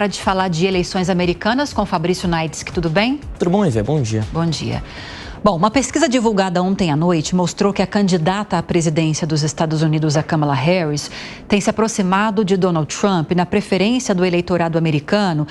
Para de falar de eleições americanas com Fabrício Naitsky, tudo bem? Tudo bom, Ivê? Bom dia. Bom dia. Bom, uma pesquisa divulgada ontem à noite mostrou que a candidata à presidência dos Estados Unidos, a Kamala Harris, tem se aproximado de Donald Trump na preferência do eleitorado americano.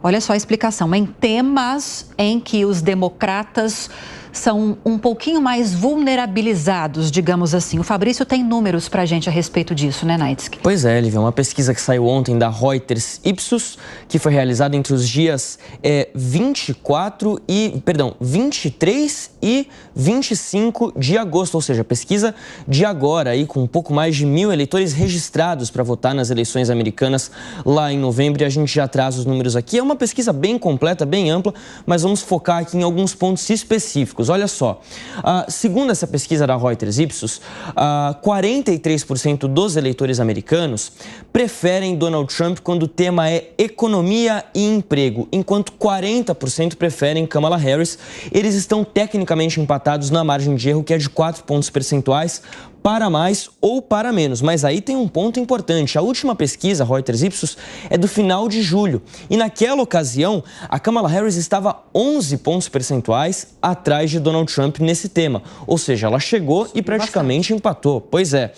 Olha só a explicação, em temas em que os democratas são um pouquinho mais vulnerabilizados, digamos assim. O Fabrício tem números para a gente a respeito disso, né, Naitsky? Pois é, Lívia, uma pesquisa que saiu ontem da Reuters Ipsos, que foi realizada entre os dias 23 e 25 de agosto, ou seja, pesquisa de agora, aí, com um pouco mais de 1.000 eleitores registrados para votar nas eleições americanas lá em novembro, e a gente já traz os números aqui. É uma pesquisa bem completa, bem ampla, mas vamos focar aqui em alguns pontos específicos. Olha só, segundo essa pesquisa da Reuters Ipsos, 43% dos eleitores americanos preferem Donald Trump quando o tema é economia e emprego, enquanto 40% preferem Kamala Harris. Eles estão tecnicamente empatados na margem de erro, que é de 4 pontos percentuais, para mais ou para menos. Mas aí tem um ponto importante. A última pesquisa, Reuters Ipsos, é do final de julho. E naquela ocasião, a Kamala Harris estava 11 pontos percentuais atrás de Donald Trump nesse tema. Ou seja, ela chegou e praticamente empatou. Pois é.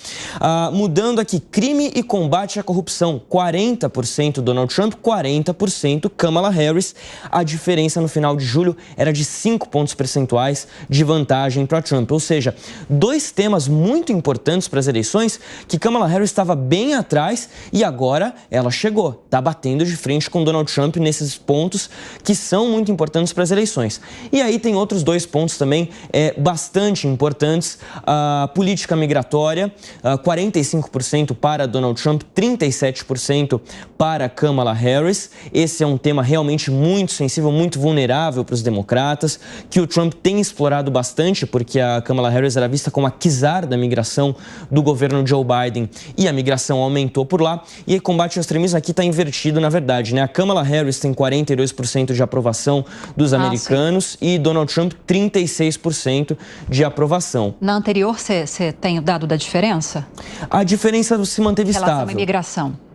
Mudando aqui, crime e combate à corrupção. 40% Donald Trump, 40% Kamala Harris. A diferença no final de julho era de 5 pontos percentuais de vantagem para Trump. Ou seja, dois temas muito importantes para as eleições que Kamala Harris estava bem atrás e agora ela chegou, está batendo de frente com Donald Trump nesses pontos que são muito importantes para as eleições. E aí tem outros dois pontos também bastante importantes. A política migratória, 45% para Donald Trump, 37% para Kamala Harris. Esse é um tema realmente muito sensível, muito vulnerável para os democratas, que o Trump tem explorado bastante, porque a Kamala Harris era vista como a czar da migração do governo Joe Biden, e a migração aumentou por lá. E o combate ao extremismo aqui está invertido, na verdade, né? A Kamala Harris tem 42% de aprovação dos americanos e Donald Trump 36% de aprovação. Na anterior, você tem o dado da diferença? A diferença se manteve estável. Em relação à imigração.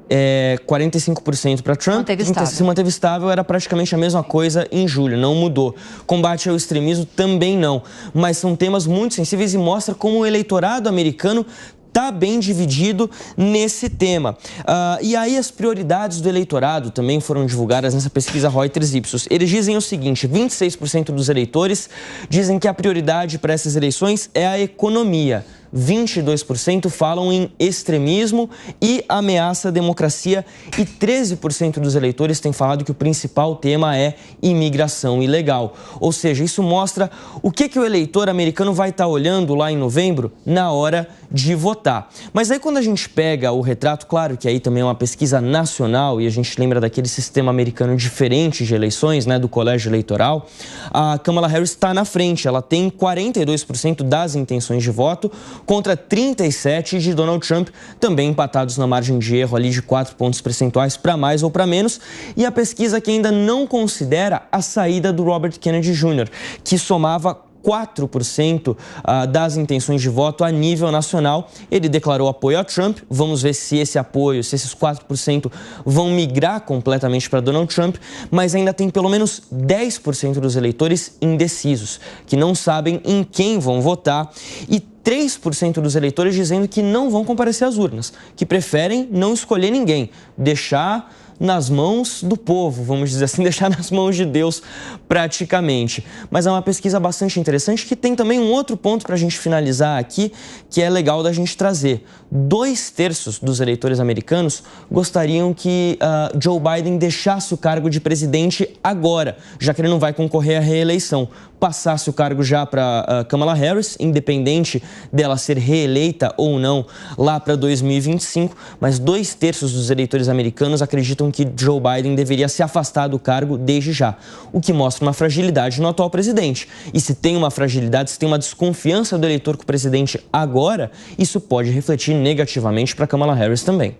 45% para Trump, se manteve estável, era praticamente a mesma coisa em julho, não mudou. Combate ao extremismo também não, mas são temas muito sensíveis e mostra como o eleitorado americano está bem dividido nesse tema. E aí as prioridades do eleitorado também foram divulgadas nessa pesquisa Reuters Ipsos. Eles dizem o seguinte: 26% dos eleitores dizem que a prioridade para essas eleições é a economia. 22% falam em extremismo e ameaça à democracia e 13% dos eleitores têm falado que o principal tema é imigração ilegal. Ou seja, isso mostra o que o eleitor americano vai estar olhando lá em novembro na hora de votar. Mas aí quando a gente pega o retrato, claro que aí também é uma pesquisa nacional e a gente lembra daquele sistema americano diferente de eleições, né, do colégio eleitoral, a Kamala Harris está na frente, ela tem 42% das intenções de voto, contra 37% de Donald Trump, também empatados na margem de erro ali de 4 pontos percentuais para mais ou para menos. E a pesquisa que ainda não considera a saída do Robert Kennedy Jr., que somava 4% das intenções de voto a nível nacional. Ele declarou apoio a Trump. Vamos ver se esse apoio, se esses 4% vão migrar completamente para Donald Trump, mas ainda tem pelo menos 10% dos eleitores indecisos, que não sabem em quem vão votar, e 3% dos eleitores dizendo que não vão comparecer às urnas, que preferem não escolher ninguém, deixar nas mãos do povo, vamos dizer assim, deixar nas mãos de Deus praticamente. Mas é uma pesquisa bastante interessante que tem também um outro ponto para a gente finalizar aqui, que é legal da gente trazer. 2/3 dos eleitores americanos gostariam que Joe Biden deixasse o cargo de presidente agora, já que ele não vai concorrer à reeleição. Passasse o cargo já para Kamala Harris, independente dela ser reeleita ou não lá para 2025, mas 2/3 dos eleitores americanos acreditam que Joe Biden deveria se afastar do cargo desde já, o que mostra uma fragilidade no atual presidente. E se tem uma fragilidade, se tem uma desconfiança do eleitor com o presidente agora, isso pode refletir negativamente para Kamala Harris também.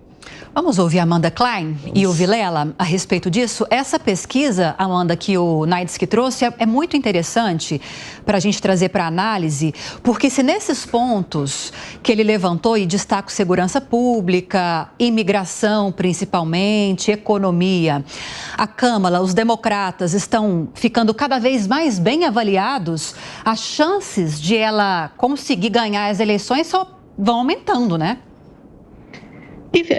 Vamos ouvir a Amanda Klein e o Vilela a respeito disso. Essa pesquisa, Amanda, que o Neitzke trouxe, é muito interessante para a gente trazer para análise, porque se nesses pontos que ele levantou e destaca segurança pública, imigração principalmente, economia, a Câmara, os democratas estão ficando cada vez mais bem avaliados, as chances de ela conseguir ganhar as eleições só vão aumentando, né?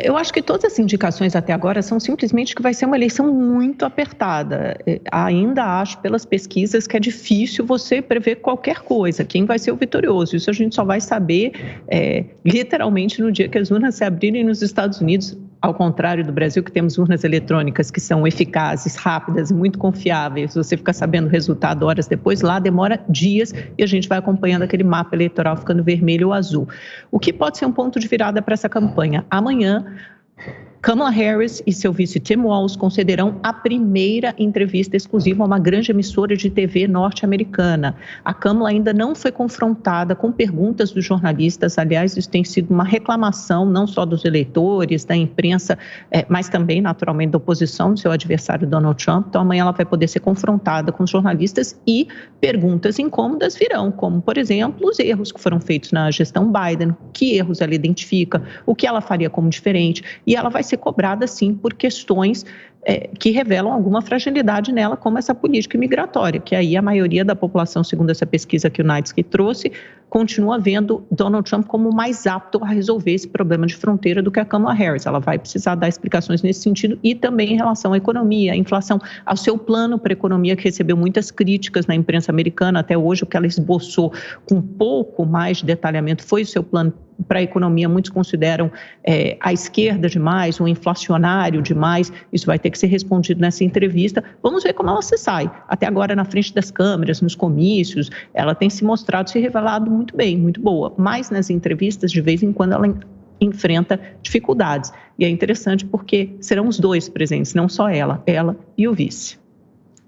Eu acho que todas as indicações até agora são simplesmente que vai ser uma eleição muito apertada. Ainda acho, pelas pesquisas, que é difícil você prever qualquer coisa, quem vai ser o vitorioso. Isso a gente só vai saber, literalmente, no dia que as urnas se abrirem nos Estados Unidos, ao contrário do Brasil, que temos urnas eletrônicas que são eficazes, rápidas e muito confiáveis. Você fica sabendo o resultado horas depois, lá demora dias e a gente vai acompanhando aquele mapa eleitoral ficando vermelho ou azul. O que pode ser um ponto de virada para essa campanha? Amanhã, Kamala Harris e seu vice Tim Walz concederão a primeira entrevista exclusiva a uma grande emissora de TV norte-americana. A Kamala ainda não foi confrontada com perguntas dos jornalistas. Aliás, isso tem sido uma reclamação não só dos eleitores, da imprensa, mas também, naturalmente, da oposição do seu adversário Donald Trump. Então, amanhã ela vai poder ser confrontada com os jornalistas e perguntas incômodas virão, como, por exemplo, os erros que foram feitos na gestão Biden, que erros ela identifica, o que ela faria como diferente, e ela vai ser cobrada, sim, por questões que revelam alguma fragilidade nela, como essa política imigratória, que aí a maioria da população, segundo essa pesquisa que o Neitzke trouxe, continua vendo Donald Trump como mais apto a resolver esse problema de fronteira do que a Kamala Harris. Ela vai precisar dar explicações nesse sentido e também em relação à economia, à inflação, ao seu plano para a economia, que recebeu muitas críticas na imprensa americana até hoje. O que ela esboçou com um pouco mais de detalhamento foi o seu plano para a economia. Muitos consideram a esquerda demais, o inflacionário demais. Isso vai ter que ser respondido nessa entrevista. Vamos ver como ela se sai. Até agora, na frente das câmeras, nos comícios, ela tem se mostrado, se revelado muito bem, muito boa. Mas nas entrevistas, de vez em quando, ela enfrenta dificuldades. E é interessante porque serão os dois presentes, não só ela e o vice.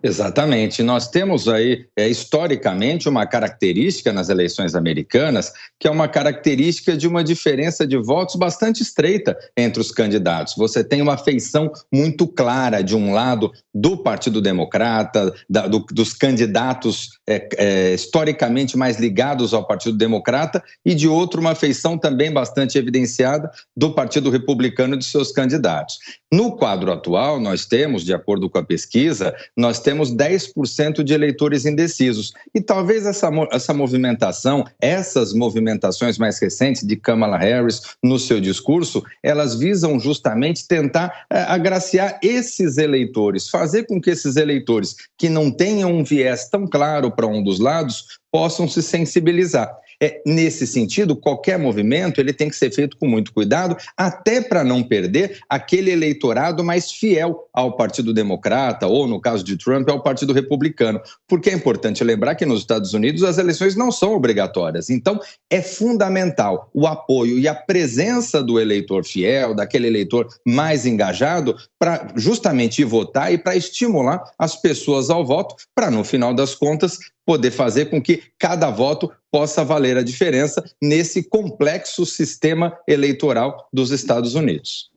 Exatamente. Nós temos aí, historicamente, uma característica nas eleições americanas, que é uma característica de uma diferença de votos bastante estreita entre os candidatos. Você tem uma feição muito clara, de um lado, do Partido Democrata, dos candidatos historicamente mais ligados ao Partido Democrata, e de outro, uma feição também bastante evidenciada do Partido Republicano e de seus candidatos. No quadro atual, nós temos, de acordo com a pesquisa, nós temos 10% de eleitores indecisos. E talvez essa movimentação, essas movimentações mais recentes de Kamala Harris no seu discurso, elas visam justamente tentar agraciar esses eleitores, fazer com que esses eleitores que não tenham um viés tão claro para um dos lados possam se sensibilizar. Nesse sentido, qualquer movimento ele tem que ser feito com muito cuidado, até para não perder aquele eleitorado mais fiel ao Partido Democrata ou, no caso de Trump, ao Partido Republicano. Porque é importante lembrar que nos Estados Unidos as eleições não são obrigatórias. Então, é fundamental o apoio e a presença do eleitor fiel, daquele eleitor mais engajado, para justamente ir votar e para estimular as pessoas ao voto, para, no final das contas, poder fazer com que cada voto possa valer a diferença nesse complexo sistema eleitoral dos Estados Unidos.